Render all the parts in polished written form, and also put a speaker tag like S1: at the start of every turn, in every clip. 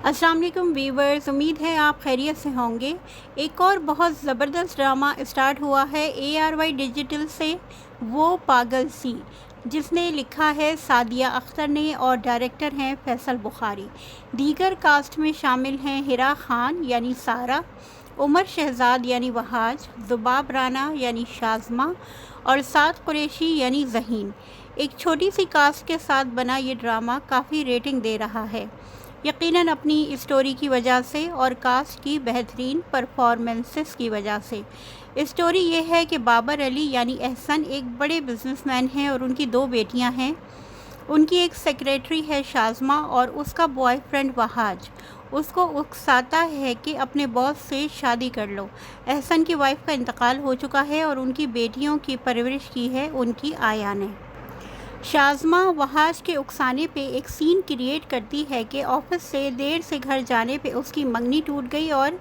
S1: अस्सलाम वालेकुम व्यूवर्स, उम्मीद है आप खैरियत से होंगे। एक और बहुत ज़बरदस्त ड्रामा स्टार्ट हुआ है ARY डिजिटल से, वो पागल सी, जिसने लिखा है सादिया अख्तर ने और डायरेक्टर हैं फैसल बुखारी। दीगर कास्ट में शामिल हैं हिरा खान यानी सारा, उमर शहजाद यानी वहाज, ज़ुबाब राना यानी शाज़मा और साद कुरैशी यानी ज़हीन। एक छोटी सी कास्ट के साथ बना ये ड्रामा काफ़ी रेटिंग दे रहा है, यकीनन अपनी स्टोरी की वजह से और कास्ट की बेहतरीन परफॉर्मेंसेस की वजह से। स्टोरी ये है कि बाबर अली यानी एहसन एक बड़े बिजनेसमैन हैं और उनकी दो बेटियां हैं। उनकी एक सेक्रेटरी है शाज़मा और उसका बॉयफ्रेंड वहाज उसको उकसाता है कि अपने बॉस से शादी कर लो। एहसन की वाइफ का इंतकाल हो चुका है और उनकी बेटियों की परवरिश की है उनकी आया ने। शाज़मा वहाज के उकसाने पे एक सीन क्रिएट करती है कि ऑफिस से देर से घर जाने पे उसकी मंगनी टूट गई और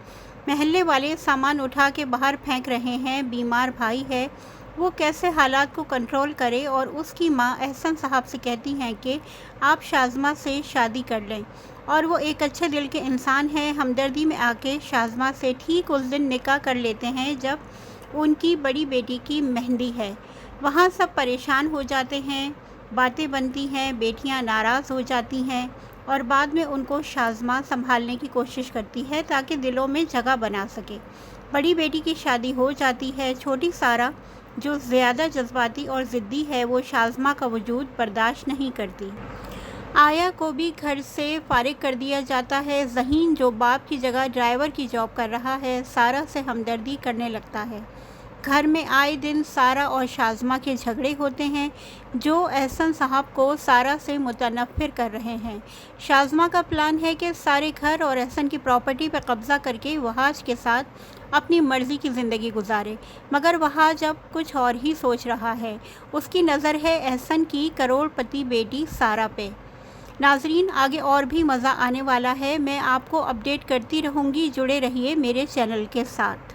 S1: महल्ले वाले सामान उठा के बाहर फेंक रहे हैं। बीमार भाई है, वो कैसे हालात को कंट्रोल करे और उसकी माँ एहसन साहब से कहती हैं कि आप शाज़मा से शादी कर लें और वो एक अच्छे दिल के इंसान हैं। हमदर्दी में आके शाज़मा से ठीक उस दिन निकाह कर लेते हैं जब उनकी बड़ी बेटी की मेहंदी है। वहाँ सब परेशान हो जाते हैं, बातें बनती हैं, बेटियां नाराज़ हो जाती हैं और बाद में उनको शाज़मा संभालने की कोशिश करती है ताकि दिलों में जगह बना सके। बड़ी बेटी की शादी हो जाती है। छोटी सारा जो ज़्यादा जज्बाती और ज़िद्दी है, वो शाज़मा का वजूद बर्दाश्त नहीं करती। आया को भी घर से फारिग कर दिया जाता है। ज़हीन जो बाप की जगह ड्राइवर की जॉब कर रहा है, सारा से हमदर्दी करने लगता है। घर में आए दिन सारा और शाज़मा के झगड़े होते हैं जो एहसन साहब को सारा से मुतनफ़िर कर रहे हैं। शाज़मा का प्लान है कि सारे घर और एहसन की प्रॉपर्टी पर कब्ज़ा करके वहाज के साथ अपनी मर्ज़ी की ज़िंदगी गुजारे, मगर वहाज अब कुछ और ही सोच रहा है। उसकी नज़र है एहसन की करोड़पति बेटी सारा पे। नाजरीन, आगे और भी मज़ा आने वाला है। मैं आपको अपडेट करती रहूँगी, जुड़े रहिए मेरे चैनल के साथ।